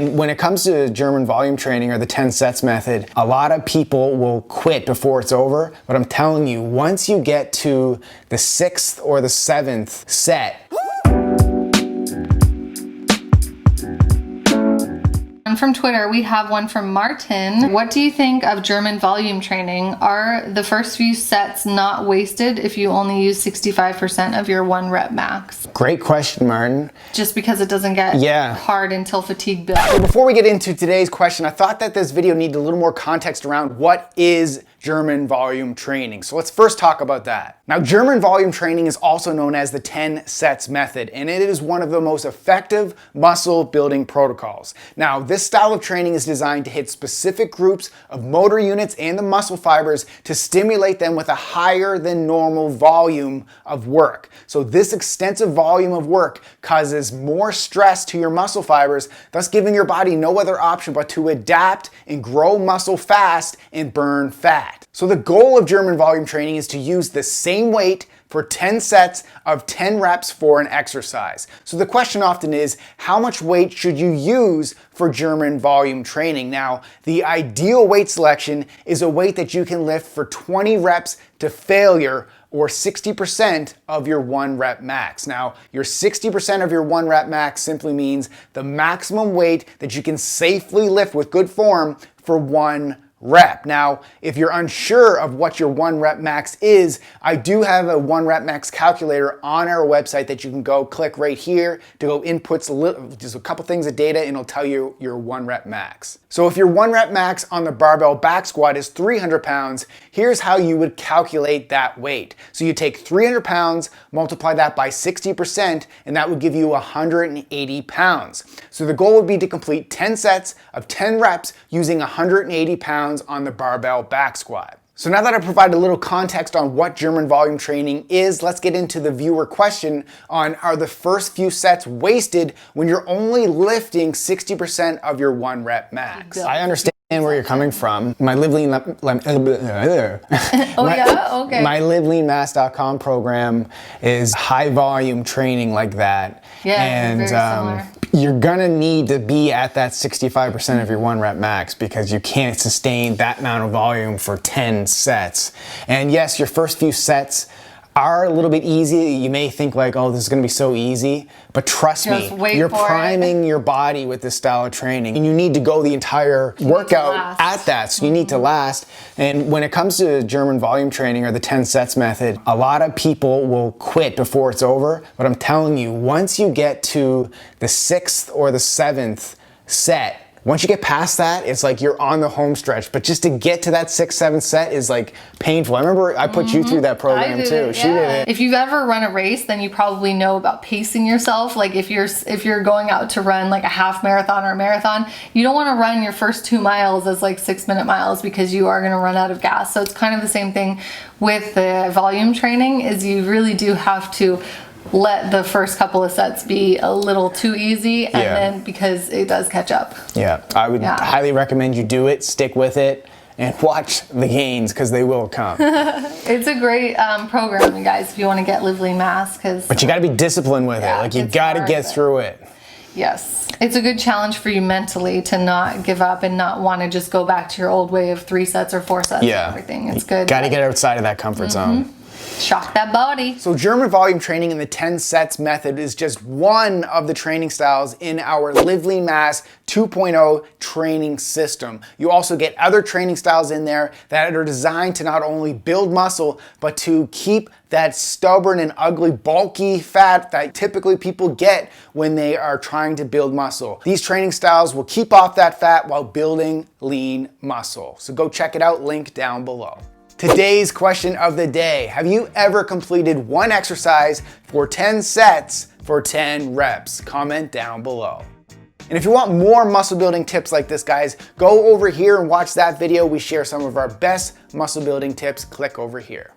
When it comes to German volume training or the 10 sets method, a lot of people will quit before it's over, but I'm telling you, once you get to the 6th or the 7th set, And from Twitter, we have one from Martin. What do you think of German volume training? Are the first few sets not wasted if you only use 65% of your 1 rep max? Great question, Martin. Just because it doesn't get hard until fatigue builds. So before we get into today's question, I thought that this video needed a little more context around what is German volume training. So let's first talk about that. Now, German volume training is also known as the 10 sets method, and it is one of the most effective muscle building protocols. Now, this style of training is designed to hit specific groups of motor units and the muscle fibers to stimulate them with a higher than normal volume of work. So this extensive volume of work causes more stress to your muscle fibers, thus giving your body no other option but to adapt and grow muscle fast and burn fat. So the goal of German volume training is to use the same weight for 10 sets of 10 reps for an exercise. So the question often is, how much weight should you use for German volume training? Now, the ideal weight selection is a weight that you can lift for 20 reps to failure, or 60% of your 1 rep max. Now, your 60% of your 1 rep max simply means the maximum weight that you can safely lift with good form for 1 rep. Now, if you're unsure of what your 1 rep max is, I do have a 1 rep max calculator on our website that you can go click right here to go input just a couple things of data, and it'll tell you your 1 rep max. So if your 1 rep max on the barbell back squat is 300 pounds, here's how you would calculate that weight. So you take 300 pounds, multiply that by 60%, and that would give you 180 pounds. So the goal would be to complete 10 sets of 10 reps using 180 pounds on the barbell back squat. So now that I provided a little context on what German volume training is, let's get into the viewer question on, are the first few sets wasted when you're only lifting 60% of your 1 rep max? I understand where you're coming from. My LiveLeanMass.com program is high volume training like that. Yeah, and very similar. You're gonna need to be at that 65% of your 1 rep max because you can't sustain that amount of volume for 10 sets. And yes, your first few sets are a little bit easy. You may think like, oh, this is gonna be so easy, but trust me, you're priming your body with this style of training, and you need to go the entire workout at that, so you need to last. And when it comes to German volume training or the 10 sets method, a lot of people will quit before it's over, but I'm telling you, once you get to the 6th or the 7th set, once you get past that, it's like you're on the home stretch. But just to get to that 6th, 7th set is like painful. I remember I put you through that program too. She did it. If you've ever run a race, then you probably know about pacing yourself. Like if you're going out to run like a half marathon or a marathon, you don't want to run your first 2 miles as like 6-minute miles because you are going to run out of gas. So it's kind of the same thing with the volume training, is you really do have to let the first couple of sets be a little too easy, and then because it does catch up. Yeah, I would highly recommend you do it, stick with it, and watch the gains because they will come. It's a great program, you guys, if you want to get Live Lean Mass. But you got to be disciplined with it. Like you got to get through it. Yes. It's a good challenge for you mentally to not give up and not want to just go back to your old way of 3 sets or 4 sets and everything. It's good. Got to get outside of that comfort zone. Shock that body. So German volume training in the 10 sets method is just one of the training styles in our Live Lean Mass 2.0 training system. You also get other training styles in there that are designed to not only build muscle, but to keep that stubborn and ugly, bulky fat that typically people get when they are trying to build muscle. These training styles will keep off that fat while building lean muscle. So go check it out, link down below. Today's question of the day: have you ever completed one exercise for 10 sets for 10 reps? Comment down below. And if you want more muscle building tips like this, guys, go over here and watch that video. We share some of our best muscle building tips. Click over here.